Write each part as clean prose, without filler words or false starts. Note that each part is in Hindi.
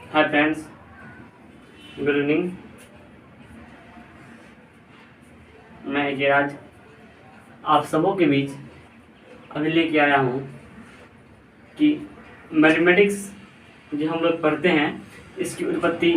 Hi friends, good evening. मैं जयराज आप सबों के बीच अभी लेके आया हूँ कि मैथमेटिक्स जो हम लोग पढ़ते हैं इसकी उत्पत्ति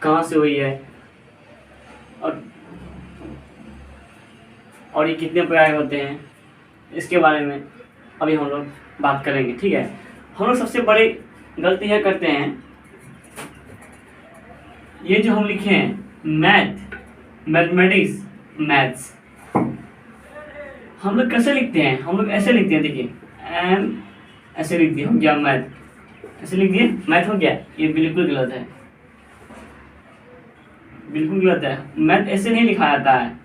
कहाँ से हुई है और ये कितने प्रकार होते हैं, इसके बारे में अभी हम लोग बात करेंगे। ठीक है, हम लोग सबसे बड़ी गलती है करते हैं, ये जो हम लिखे हैं मैथमेटिक्स, मैथ्स, हम लोग कैसे लिखते हैं? हम लोग ऐसे लिखते हैं, देखिए एम ऐसे लिख दिया, हो गया मैथ, ऐसे लिख दिए मैथ हो गया। ये बिल्कुल गलत है, बिल्कुल गलत है। मैथ ऐसे नहीं लिखा जाता है,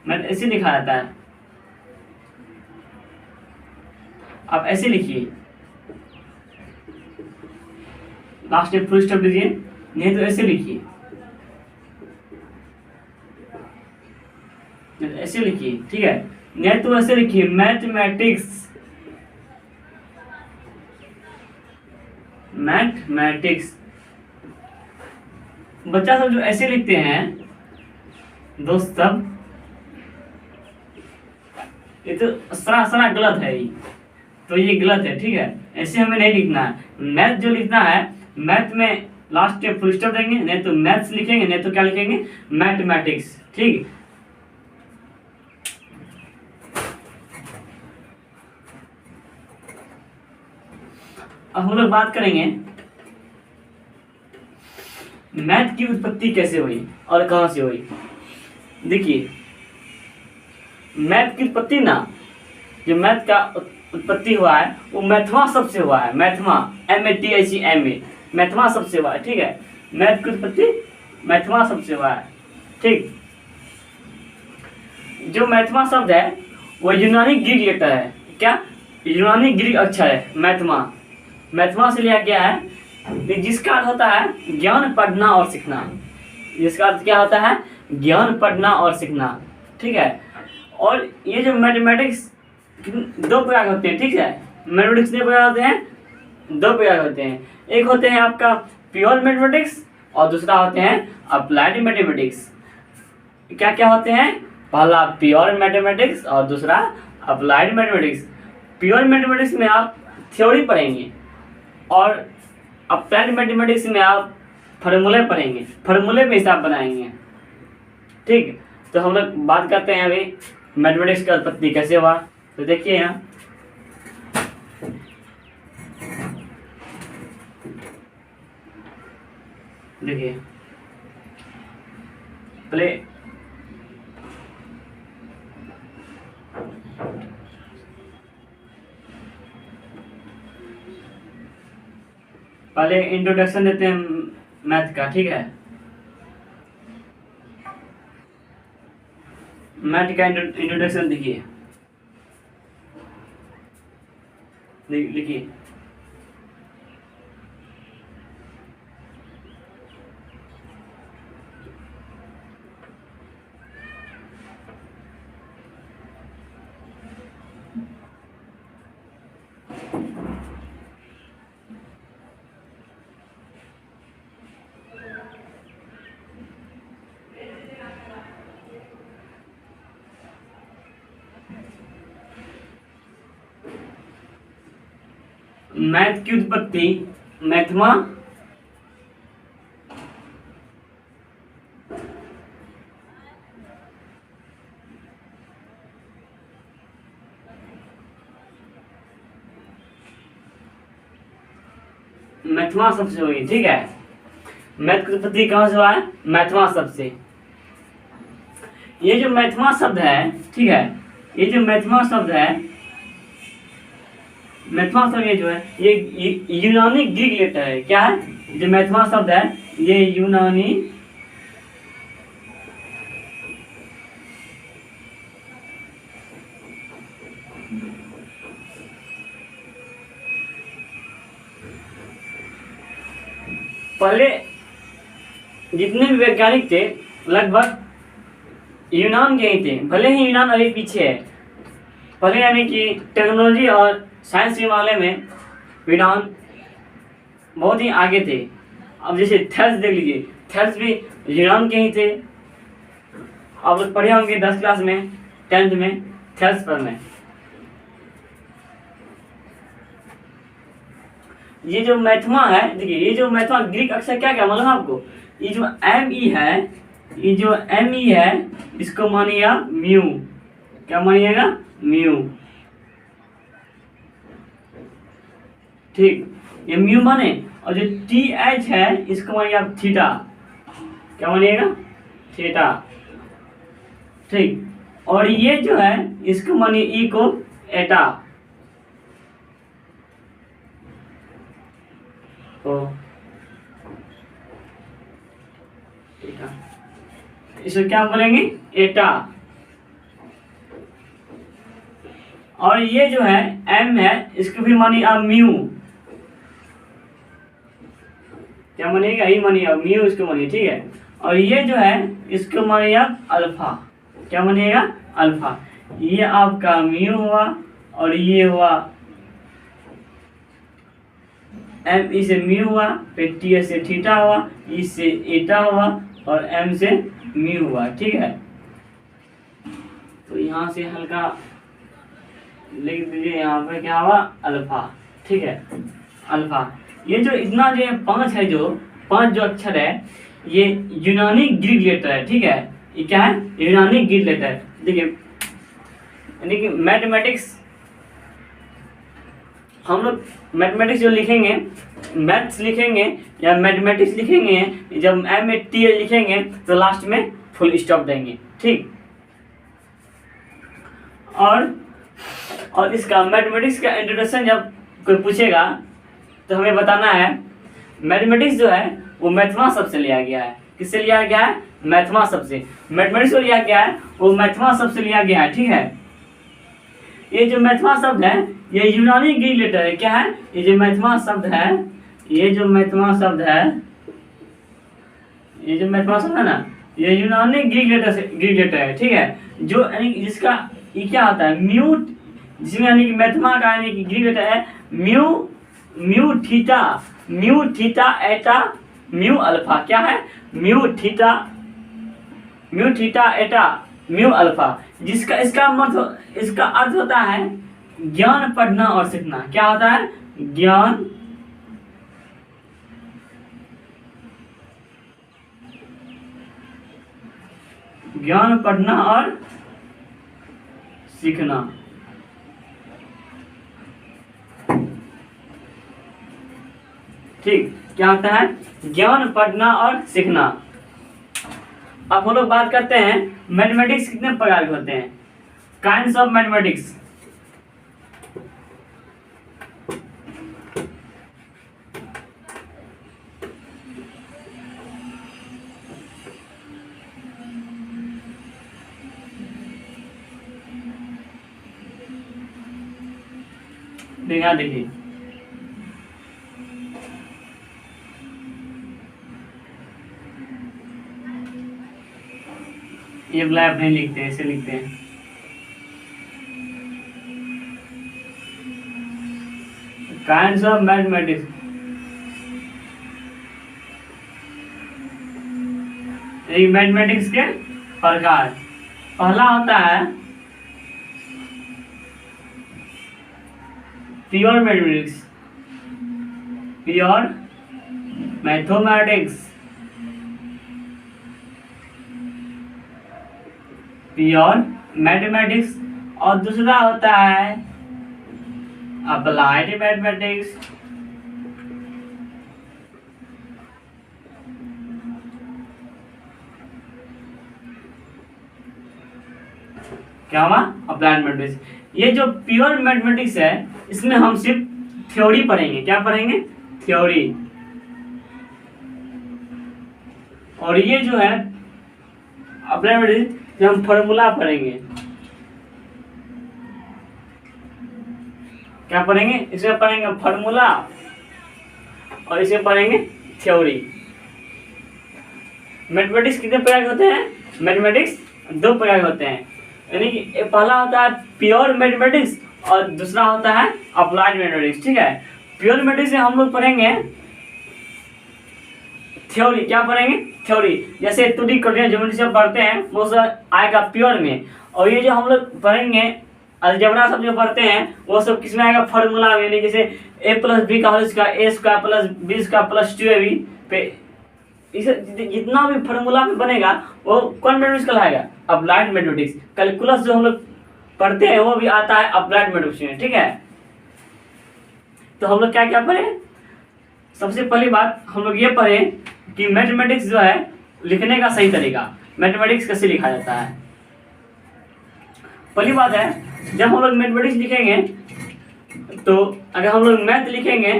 मैथ ऐसे लिखा जाता है। आप ऐसे लिखिए, लास्ट में फुल स्टॉप दीजिए, नहीं तो ऐसे लिखिए, ऐसे लिखिए। ठीक है, नहीं तो ऐसे लिखिए मैथमेटिक्स, मैथमेटिक्स। बच्चा सब जो ऐसे लिखते हैं दोस्त सब, ये तो सरा गलत है। तो ये गलत है, ठीक है, ऐसे हमें नहीं लिखना है। मैथ जो लिखना है, मैथ में लास्ट में फुल स्टॉप देंगे, नहीं तो मैथ्स लिखेंगे, नहीं तो क्या लिखेंगे मैथमेटिक्स। ठीक, अब हम लोग बात करेंगे मैथ की उत्पत्ति कैसे हुई और कहां से हुई। देखिए, मैथ की उत्पत्ति ना, जो मैथ का उत्पत्ति हुआ है वो मैथमा शब्द से हुआ है। मैथमा, MATHMA, मैथमा शब्द से हुआ है। ठीक है, मैथ की उत्पत्ति मैथमा शब्द से हुआ है। ठीक, जो मैथमा शब्द है वो यूनानी ग्रीक लेटर है। क्या? यूनानी ग्रीक अक्षर है मैथमा। मैथमा से लिया गया है, जिसका अर्थ होता है ज्ञान पढ़ना और सीखना। जिसका अर्थ क्या होता है? ज्ञान पढ़ना और सीखना। ठीक है, और ये जो मैथमेटिक्स दो प्रकार होते हैं। ठीक है, मैथमेटिक्स कितने प्रकार होते हैं? दो प्रकार होते हैं। एक होते हैं आपका प्योर मैथमेटिक्स और दूसरा होते हैं अप्लाइड मैथमेटिक्स। क्या क्या होते हैं? पहला प्योर मैथमेटिक्स और दूसरा अप्लाइड मैथमेटिक्स। प्योर मैथमेटिक्स में आप थ्योरी पढ़ेंगे और अप्लाइड मैथमेटिक्स में आप फार्मूले पढ़ेंगे, फार्मूले पे हिसाब बनाएंगे। ठीक, तो हम लोग बात करते हैं अभी मैथमेटिक्स का उत्पत्ति कैसे हुआ। तो देखिए यहाँ, देखिए पहले इंट्रोडक्शन देते हैं मैथ का। ठीक है, मैथ का इंट्रोडक्शन देखिए, लिखिए मैथ की उत्पत्ति मैथमा मैथमा शब्द से हुई। ठीक है, मैथ की उत्पत्ति कहाँ से हुआ है? मैथमा शब्द से। ये जो मैथमा शब्द है, ठीक है, ये जो मैथमा शब्द है, मैथमा शब्द ये जो है ये यूनानी ग्रीक लेटर है। क्या है? जो मैथमा शब्द है ये यूनानी पहले जितने भी वैज्ञानिक थे लगभग यूनान के ही थे। भले ही यूनान अभी पीछे है, पहले यानी कि टेक्नोलॉजी और साइंस के मामले में यूनान बहुत ही आगे थे। अब जैसे थेल्स देख लीजिए, थेल्स भी यूनान के ही थे। आप लोग पढ़े होंगे 10 क्लास में, 10th में थेल्स पर में। ये जो मैथमा है, देखिए ये जो मैथमा ग्रीक अक्षर क्या क्या मालूम है आपको? ये जो एम ई है, ये जो एम ई है, इसको मानिएगा म्यू। क्या मानिएगा? म्यू। ठीक, ये म्यू माने। और जो टी एच है इसको मानिए आप थीटा। क्या मानिएगा? थीटा। ठीक, और ये जो है इसको मानिए ई को एटा। तो इसको क्या बोलेंगे? एटा। और ये जो है एम है, इसको भी मानिए आप म्यू। क्या मानिएगा? ई मानिए आप म्यू, इसको मानिए। ठीक है, और ये जो है इसको मानिए आप अल्फा। क्या मानिएगा? अल्फा। ये आपका म्यू हुआ और ये हुआ एम ई से म्यू हुआ, फिर टी एस से थीटा हुआ, ई से एटा हुआ और एम से म्यू हुआ। ठीक है, तो यहाँ से हल्का लिख दीजिए, यहाँ पे क्या हुआ? अल्फा। ठीक है, अल्फा। ये जो इतना जो 5 है, जो 5 जो अक्षर है, ये यूनानी ग्रीक लेटर है। ठीक है, ये क्या है? यूनानी ग्रीक लेटर। देखिए, यानी कि मैथमेटिक्स, हम लोग मैथमेटिक्स जो लिखेंगे, मैथ्स लिखेंगे या मैथमेटिक्स लिखेंगे, जब एम ए टी एल लिखेंगे तो लास्ट में फुल स्टॉप देंगे। ठीक, और इसका मैथमेटिक्स का इंट्रोडक्शन जब कोई पूछेगा तो हमें बताना है मैथमेटिक्स जो है वो मैथमा शब्द से लिया गया है। किससे लिया गया है? मैथमा शब्द से। मैथमेटिक्स को लिया गया है वो मैथमा शब्द से लिया गया है। ठीक है, ये जो मैथमा शब्द है ये यूनानी ग्रीक लेटर है। क्या है? ये जो मैथमा शब्द है, ये जो मैथमा शब्द है, ये जो मैथमा शब्द है ना, ये यूनानी ग्रीक लेटर है। ठीक है, जो यानी जिसका ये क्या होता है? म्यू, जिसमें यानी कि मैथमा का यानी कि ग्रीक लेटर है म्यू, म्यू थीटा एटा म्यू अल्फा। क्या है? म्यू थीटा एटा म्यू अल्फा। जिसका इसका अर्थ होता है ज्ञान पढ़ना और सीखना। क्या होता है? ज्ञान पढ़ना और सीखना। ठीक, क्या होता है? ज्ञान पढ़ना और सीखना। अब हम लोग बात करते हैं मैथमेटिक्स कितने प्रकार के होते हैं, काइंड्स ऑफ मैथमेटिक्स। यहाँ देखिए, ये ब्लैक नहीं लिखते, ऐसे लिखते हैं। काइंड्स ऑफ मैथमेटिक्स, मैथमेटिक्स के प्रकार। पहला होता है pure mathematics, pure mathematics, pure mathematics. और दूसरा होता है अप्लाइड मैथमेटिक्स, क्या हुआ? Applied mathematics. ये जो प्योर मैथमेटिक्स है इसमें हम सिर्फ थ्योरी पढ़ेंगे। क्या पढ़ेंगे? थ्योरी। और ये जो है अप्लाइड मैथमेटिक्स, हम फॉर्मूला पढ़ेंगे। क्या पढ़ेंगे? इसमें पढ़ेंगे फॉर्मूला और इसमें पढ़ेंगे थ्योरी। मैथमेटिक्स कितने प्रकार के होते हैं? मैथमेटिक्स 2 प्रकार के होते हैं, यानी कि पहला होता है प्योर मैथमेटिक्स और दूसरा होता है अप्लाइड मैथमेटिक्स। ठीक है, प्योर मैथमेटिक्स में हम लोग पढ़ेंगे थ्योरी क्या पढ़ेंगे, थ्योरी। जैसे 2D कोऑर्डिनेट ज्योमेट्री से पढ़ते हैं वो सब आएगा प्योर में, और ये जो हम लोग पढ़ेंगे अलजेब्रा सब जो पढ़ते हैं वो सब किसमें आएगा, फार्मूला में। यानी जैसे a+b का whole square a square plus b square plus 2ab पे इसे जितना भी फार्मूला में बनेगा वो कौन मैथमेटिक्स कहलाएगा, अप्लाइड मैथमेटिक्स। कैलकुलस जो हम लोग पढ़ते हैं वो भी आता है अप्लाइड मैथमेटिक्स में, ठीक है। तो हम लोग क्या क्या पढ़े, सबसे पहली बात हम लोग ये पढ़े कि मैथमेटिक्स जो है लिखने का सही तरीका, मैथमेटिक्स कैसे लिखा जाता है। पहली बात है जब हम लोग मैथमेटिक्स लिखेंगे तो अगर हम लोग मैथ लिखेंगे,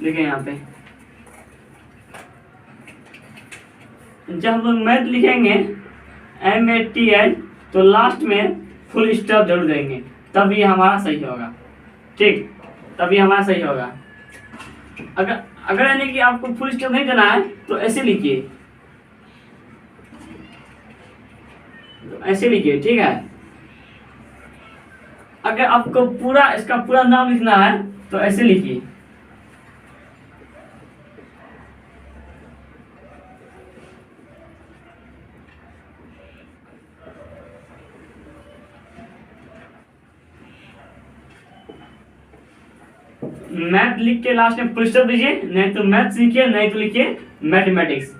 लिखें यहाँ पे, जब हम लोग मैथ लिखेंगे MATH तो लास्ट में फुल स्टॉप जरूर देंगे, तब ये हमारा सही होगा, ठीक, तभी हमारा सही होगा। अगर यानी कि आपको फुल स्टॉप नहीं देना है तो ऐसे लिखिए, तो ऐसे लिखिए, ठीक है। अगर आपको पूरा इसका पूरा नाम लिखना है तो ऐसे लिखिए, मैथ लिख के लास्ट में फुल स्टॉप दीजिए, नहीं तो मैथ्स लिखिए, नहीं तो लिखिए मैथमेटिक्स।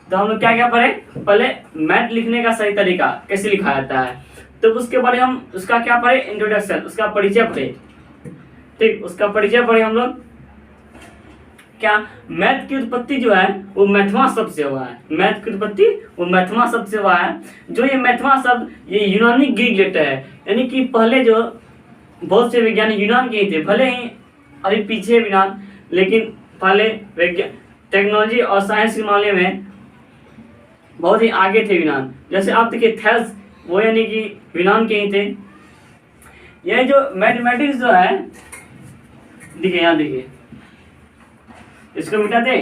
तो हम लोग क्या क्या पढ़े, पहले मैथ लिखने का सही तरीका कैसे लिखा जाता है, तो उसके बारे हम उसका क्या पढ़े, इंट्रोडक्शन, उसका परिचय पढ़े, ठीक, उसका परिचय पढ़े हम लोग। क्या मैथ की उत्पत्ति जो है वो मैथमा शब्द से हुआ है, मैथ की उत्पत्ति वो मैथमा शब्द से हुआ है। जो ये मैथमा शब्द ये यूनानी ग्रीक लेटर है, यानी कि पहले जो बहुत से वैज्ञानिक यूनान के ही थे, भले ही अभी पीछे यूनान, लेकिन पहले टेक्नोलॉजी और साइंस के मामले में बहुत ही आगे थे यूनान। जैसे आप देखिए थेल्स, वो यानी कि यूनान के ही थे। यह जो मैथमेटिक्स जो है, देखिए यहाँ देखिए, इसको मिटा दे,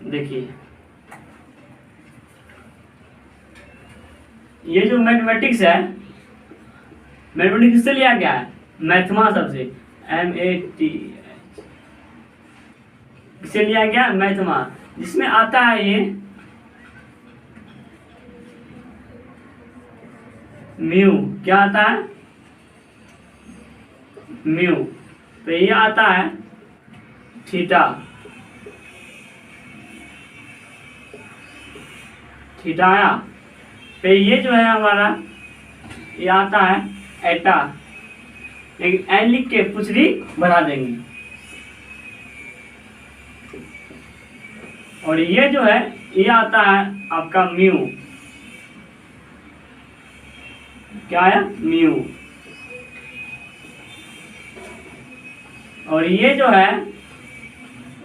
देखिए ये जो मैथमेटिक्स है, मैथमेटिक्स से लिया गया है मैथमा सबसे, MAT से लिया गया मैथमा, जिसमें आता है ये म्यू, क्या आता है, म्यू, तो ये आता है थीटा, थीटा आया, फिर ये जो है हमारा ये आता है एटा, लेकिन एन लिख के पुछड़ी बढ़ा देंगे, और ये जो है ये आता है आपका म्यू, क्या है, म्यू, और ये जो है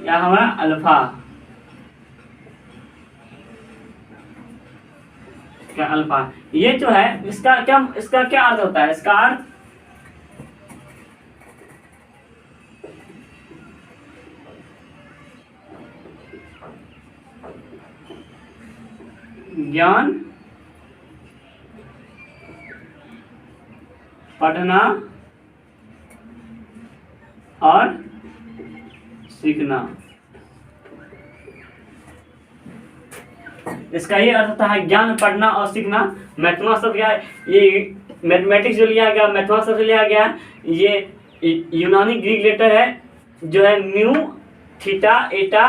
यह हमारा अल्फा, क्या अल्फा। ये जो है इसका क्या अर्थ होता है, इसका अर्थ ज्ञान, पढ़ना और सीखना, इसका ये अर्थ होता है ज्ञान, पढ़ना और सीखना। मैथमा शब्द क्या है, ये मैथमेटिक्स जो लिया गया मैथमा शब्द से लिया गया, ये यूनानी ग्रीक लेटर है जो है म्यू, थीटा, एटा,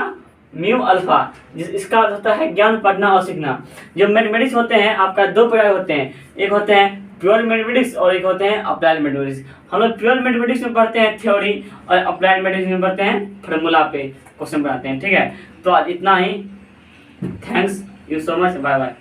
म्यू, अल्फा, इसका अर्थ होता है ज्ञान, पढ़ना और सीखना। जो मैथमेटिक्स होते हैं आपका दो प्रकार होते हैं, एक होते हैं प्योर मैथमेटिक्स और एक होते हैं अप्लाइड मैथमेटिक्स। हम लोग प्योर मैथमेटिक्स में पढ़ते हैं थ्योरी, और अप्लाइड मैथमेटिक्स में पढ़ते हैं फार्मूला पे क्वेश्चन बनाते हैं, ठीक है। तो आज इतना ही, thanks you so much, bye bye.